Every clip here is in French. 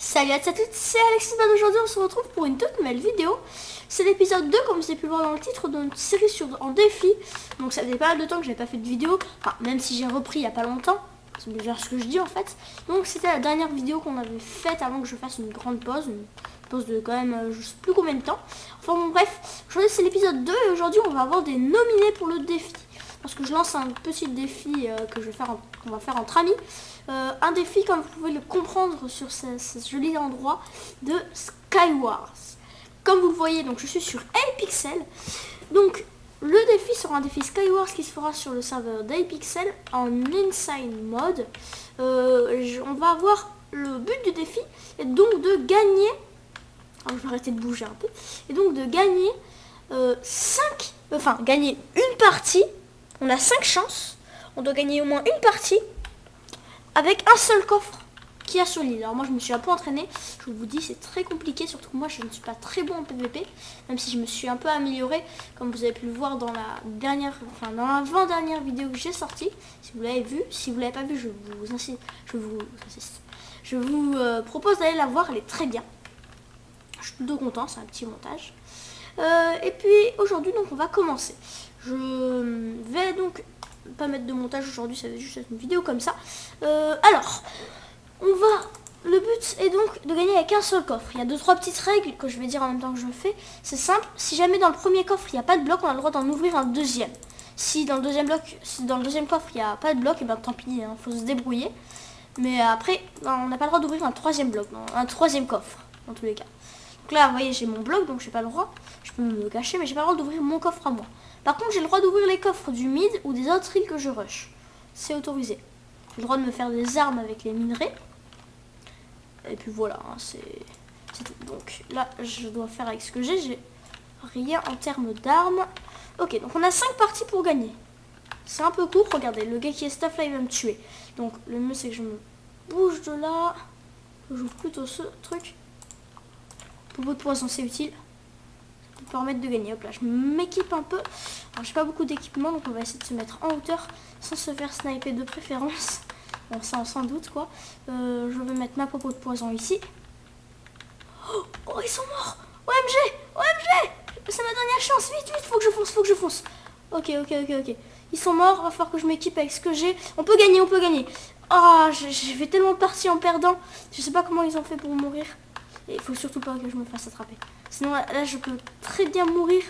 Salut à toutes, c'est Alexis. Aujourd'hui on se retrouve pour une toute nouvelle vidéo. C'est l'épisode 2, comme vous avez pu le voir dans le titre, d'une série en défi. Donc ça faisait pas mal de temps que j'avais pas fait de vidéo, enfin même si j'ai repris il y a pas longtemps. C'est bien ce que je dis en fait. Donc c'était la dernière vidéo qu'on avait faite avant que je fasse une grande pause. Une pause de quand même je sais plus combien de temps. Enfin bon bref, aujourd'hui c'est l'épisode 2 et aujourd'hui on va avoir des nominés pour le défi. Parce que je lance un petit défi que qu'on va faire entre amis. Un défi, comme vous pouvez le comprendre sur ce joli endroit, de Skywars. Comme vous le voyez, donc je suis sur Hypixel. Donc le défi sera un défi Skywars qui se fera sur le serveur d'Hypixel en Inside Mode. On va avoir le but du défi est donc de gagner. Alors je vais arrêter de bouger un peu. Et donc de gagner gagner une partie. On a 5 chances. On doit gagner au moins une partie avec un seul coffre qu'il y a sur l'île. Alors moi je me suis un peu entraînée. Je vous dis c'est très compliqué. Surtout que moi je ne suis pas très bon en PVP. Même si je me suis un peu améliorée. Comme vous avez pu le voir dans la dernière, dans l'avant-dernière vidéo que j'ai sortie. Si vous l'avez vu. Si vous l'avez pas vu, je vous propose d'aller la voir. Elle est très bien. Je suis plutôt content. C'est un petit montage. Et puis aujourd'hui donc on va commencer. Je vais donc pas mettre de montage aujourd'hui, ça va juste être une vidéo comme ça. Alors, le but est donc de gagner avec un seul coffre. Il y a 2-3 petites règles que je vais dire en même temps que je le fais. C'est simple, si jamais dans le premier coffre il n'y a pas de bloc, on a le droit d'en ouvrir un deuxième. Si dans le deuxième coffre il n'y a pas de bloc, et ben tant pis, hein, faut se débrouiller. Mais après, on n'a pas le droit d'ouvrir un troisième bloc, un troisième coffre, dans tous les cas. Donc là, vous voyez, j'ai mon bloc, donc j'ai pas le droit. Je peux me cacher, mais j'ai pas le droit d'ouvrir mon coffre à moi. Par contre, j'ai le droit d'ouvrir les coffres du mid ou des autres îles que je rush. C'est autorisé. J'ai le droit de me faire des armes avec les minerais. Et puis voilà, hein, c'est tout. Donc là, je dois faire avec ce que j'ai. J'ai rien en termes d'armes. Ok, donc on a 5 parties pour gagner. C'est un peu court. Regardez, le gars qui est staff là, il va me tuer. Donc le mieux, c'est que je me bouge de là. Je joue plutôt ce truc. Popo de poison, c'est utile. Permettre de gagner. Hop là, je m'équipe un peu. Alors j'ai pas beaucoup d'équipement, donc on va essayer de se mettre en hauteur sans se faire sniper de préférence. Bon, ça on s'en doute quoi. Je vais mettre ma popo de poison ici. Oh, ils sont morts. OMG, OMG, c'est ma dernière chance. Vite, vite, faut que je fonce. Ok. Ils sont morts, va falloir que je m'équipe avec ce que j'ai. On peut gagner, Ah, j'ai fait tellement de parties en perdant. Je sais pas comment ils ont fait pour mourir. Et il faut surtout pas que je me fasse attraper. Sinon là je peux très bien mourir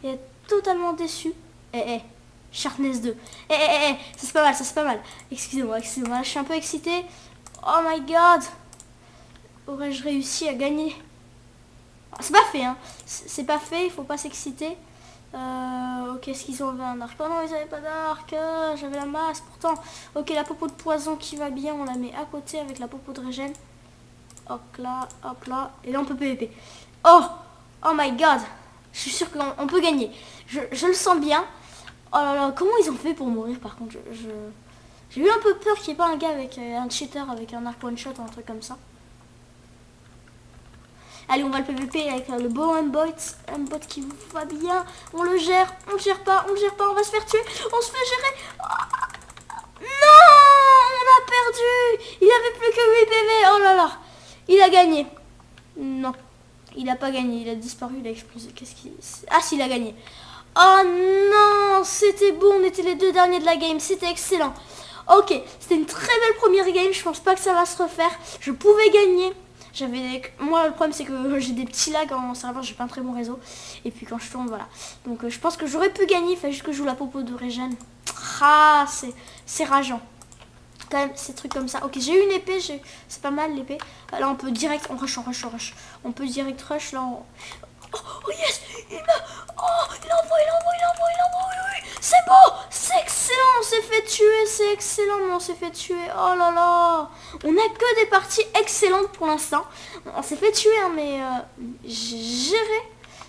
et être totalement déçu. Sharpness 2. Ça c'est pas mal. Excusez-moi, là je suis un peu excitée. Oh my god. Aurais-je réussi à gagner? C'est pas fait, hein. C'est pas fait, il faut pas s'exciter. Ok, est-ce qu'ils ont un arc? Oh non, ils avaient pas d'arc. J'avais la masse pourtant. Ok, la popo de poison qui va bien, on la met à côté avec la popo de régène. Hop là. Et là on peut PVP. Oh my god. Je suis sûre qu'on peut gagner. Je le sens bien. Oh là là, comment ils ont fait pour mourir par contre? J'ai eu un peu peur qu'il n'y ait pas un gars avec un cheater avec un arc one shot ou un truc comme ça. Allez, on va le PVP avec le beau un bot qui vous va bien. On le gère pas, on va se faire tuer. On se fait gérer. Non, on a perdu. Il avait plus que 8 PV. Oh là là. Il a gagné. Non, il n'a pas gagné. Il a disparu, il a explosé. Ah, si, il a gagné. Oh non, c'était bon. On était les 2 derniers de la game. C'était excellent. Ok, c'était une très belle première game. Je pense pas que ça va se refaire. Je pouvais gagner. Moi, le problème, c'est que j'ai des petits lags en serveur. J'ai pas un très bon réseau. Et puis quand je tourne, voilà. Donc je pense que j'aurais pu gagner. Il fallait juste que je joue la popo de régène. Ah, c'est rageant. Quand même ces trucs comme ça. Ok, j'ai une épée, c'est pas mal l'épée. Là on peut direct, on rush. On peut direct rush là. Oh yes, il envoie, oui. C'est beau, c'est excellent, on s'est fait tuer, c'est excellent, mais on s'est fait tuer. Oh là là, on a que des parties excellentes pour l'instant. On s'est fait tuer, hein, mais j'ai géré.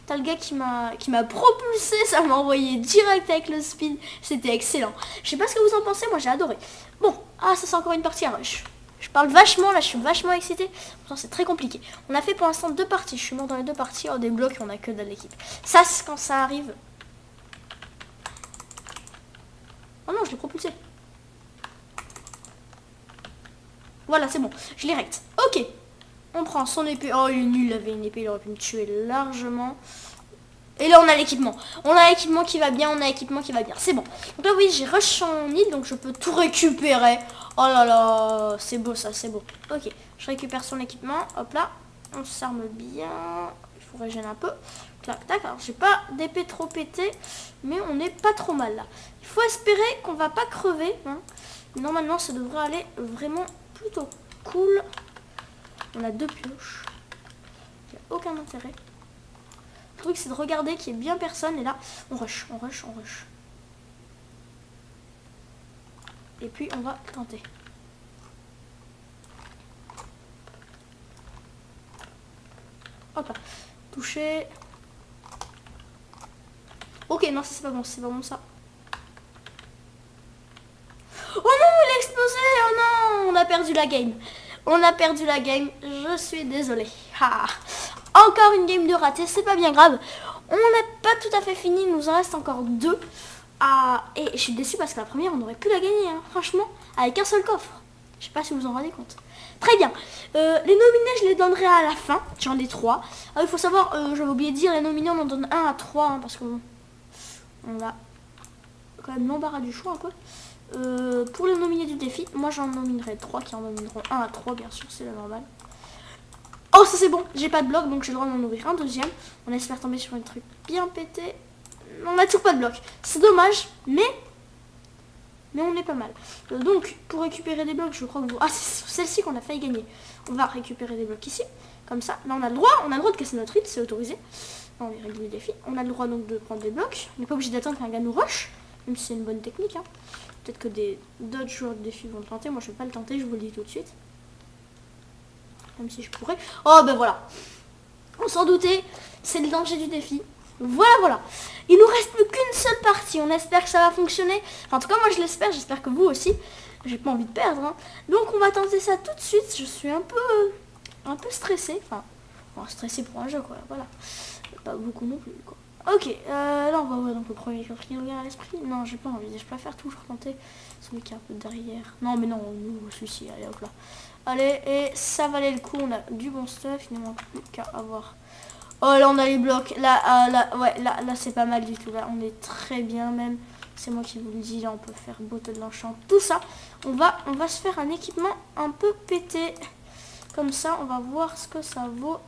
T'as le gars qui m'a propulsé, ça m'a envoyé direct avec le speed. C'était excellent. Je sais pas ce que vous en pensez, moi j'ai adoré. Bon, ça c'est encore une partie à rush. Je parle vachement, là je suis vachement excitée. Pourtant c'est très compliqué. On a fait pour l'instant 2 parties. Je suis mort dans les 2 parties. Oh, des blocs, on a que de l'équipe. Ça, c'est quand ça arrive. Oh non, je l'ai propulsé. Voilà, c'est bon. Je l'ai rect. Ok. On prend son épée. Oh, il est nul, il avait une épée, il aurait pu me tuer largement. Et là, on a l'équipement. On a l'équipement qui va bien, on a l'équipement qui va bien. C'est bon. Donc là, oui, j'ai rush en île, donc je peux tout récupérer. Oh là là, c'est beau ça, c'est beau. Ok, je récupère son équipement. Hop là, on s'arme bien. Il faut régénérer un peu. Tac, tac. Alors, j'ai pas d'épée trop pétée, mais on n'est pas trop mal là. Il faut espérer qu'on va pas crever. Hein. Normalement, ça devrait aller vraiment plutôt cool. On a 2 pioches. Il n'y a aucun intérêt. Le truc, c'est de regarder qu'il n'y ait bien personne. Et là, on rush, on rush, on rush. Et puis, on va tenter. Hop là. Toucher. Ok, non, ça c'est pas bon ça. Oh non, il a explosé. Oh non, on a perdu la game. On a perdu la game. Je suis désolée. Ah. Encore une game de raté, c'est pas bien grave. On n'a pas tout à fait fini, il nous en reste encore 2. Ah, et je suis déçue parce que la première, on aurait pu la gagner, hein, franchement, avec un seul coffre. Je sais pas si vous en rendez compte. Très bien. Les nominés, je les donnerai à la fin. J'en ai 3. Ah, il faut savoir, j'avais oublié de dire, les nominés, on en donne 1 à 3, hein, parce que on a quand même l'embarras du choix un peu. Pour les nominés du défi, moi j'en nominerai 3 qui en nomineront 1 à 3, bien sûr, c'est le normal. Oh, ça c'est bon, j'ai pas de bloc, donc j'ai le droit d'en ouvrir un deuxième. On espère tomber sur un truc bien pété. On n'a toujours pas de bloc. C'est dommage, mais on est pas mal. Donc, pour récupérer des blocs, je crois que vous... Ah, c'est celle-ci qu'on a failli gagner. On va récupérer des blocs ici, comme ça. Là, on a le droit de casser notre île, c'est autorisé. Dans les règles du défi. On a le droit donc de prendre des blocs. On n'est pas obligé d'attendre qu'un gars nous rush, même si c'est une bonne technique. Hein. Peut-être que d'autres joueurs de défi vont le tenter. Moi, je vais pas le tenter, je vous le dis tout de suite. Même si je pourrais. Oh, ben voilà. On s'en doutait, c'est le danger du défi. Voilà. Il nous reste plus qu'une seule partie. On espère que ça va fonctionner. Enfin, en tout cas, moi, je l'espère. J'espère que vous aussi. J'ai pas envie de perdre. Hein. Donc, on va tenter ça tout de suite. Je suis un peu stressée. Enfin, stressée pour un jeu, quoi. Voilà. Pas beaucoup non plus, quoi. Ok, là, on va voir donc le premier qui me vient à l'esprit. Non, j'ai pas envie. Je préfère toujours tenter celui qui est un peu derrière. Non, mais non, nous, celui-ci. Allez, hop là. Allez, et ça valait le coup. On a du bon stuff. Il ne manque plus qu'à avoir... Oh, là, on a les blocs. Là, c'est pas mal du tout. Là, on est très bien, même. C'est moi qui vous le dis. Là, on peut faire beauté de l'enchant. Tout ça. On va se faire un équipement un peu pété. Comme ça, on va voir ce que ça vaut.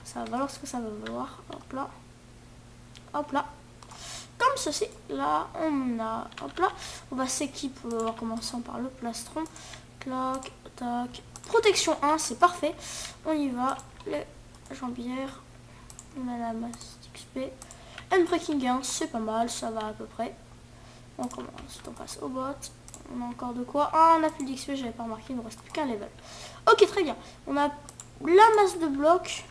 Ça va valoir ce que ça va valoir. Hop là. Hop là. Comme ceci. Là, on a... Hop là. On va s'équiper en commençant par le plastron. Clac, tac. Protection 1, c'est parfait. On y va. Les jambières. On a la masse XP. Unbreaking 1, c'est pas mal, ça va à peu près. On commence, on passe au bot. On a encore de quoi. Ah, on a plus d'XP, j'avais pas remarqué, il ne reste plus qu'un level. Ok, très bien. On a la masse de blocs.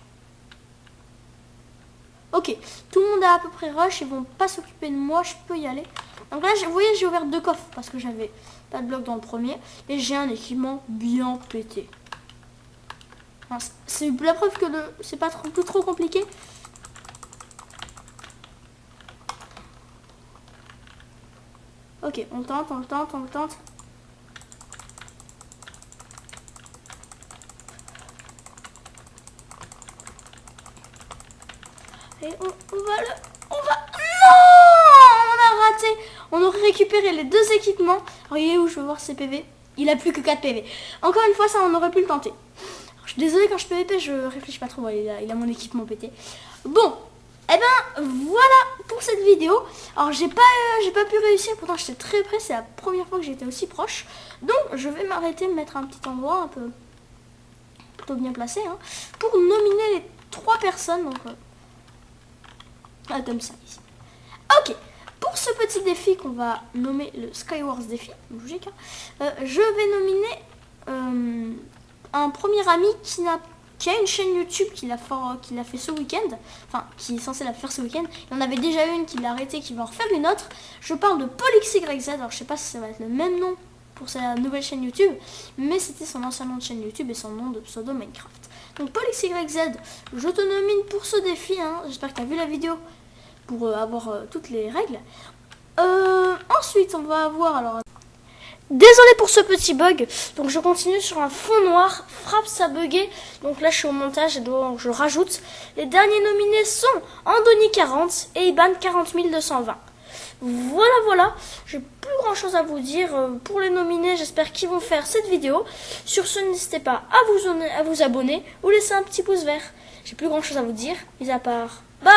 Ok, tout le monde a à peu près rush, ils vont pas s'occuper de moi, je peux y aller. Donc là, vous voyez, j'ai ouvert 2 coffres parce que j'avais pas de blocs dans le premier. Et j'ai un équipement bien pété. Enfin, c'est la preuve que c'est pas trop compliqué. Ok, on tente. Et on va... Non, on a raté. On aurait récupéré les 2 équipements. Alors, voyez où je veux voir ses PV. Il a plus que 4 PV. Encore une fois, ça, on aurait pu le tenter. Alors, je suis désolée, quand je PVP, je réfléchis pas trop. Il a mon équipement pété. Bon, eh ben, voilà pour cette vidéo. Alors, j'ai pas pu réussir. Pourtant, j'étais très près. C'est la première fois que j'étais aussi proche. Donc, je vais m'arrêter, me mettre un petit endroit un peu plutôt bien placé. Hein, pour nominer les 3 personnes. Donc... comme ça ici. Ok, pour ce petit défi qu'on va nommer le Skywars défi, logique, hein, je vais nominer un premier ami qui a une chaîne YouTube qu'il a fait ce week-end, enfin qui est censé la faire ce week-end. Il y en avait déjà une qui l'a arrêté, qui va en refaire une autre. Je parle de PolixYZ, alors je sais pas si ça va être le même nom pour sa nouvelle chaîne YouTube, mais c'était son ancien nom de chaîne YouTube et son nom de pseudo Minecraft. Donc PolixYZ, je te nomine pour ce défi, hein. J'espère que tu as vu la vidéo pour avoir toutes les règles. Ensuite, on va avoir alors Désolé pour ce petit bug, donc je continue sur un fond noir, Fraps a bugué, donc là je suis au montage et donc je rajoute. Les derniers nominés sont Andoni 40 et Iban 40 220. Voilà, j'ai plus grand chose à vous dire pour les nominés, j'espère qu'ils vont faire cette vidéo. Sur ce, n'hésitez pas à vous abonner ou laisser un petit pouce vert. J'ai plus grand chose à vous dire, mis à part bye.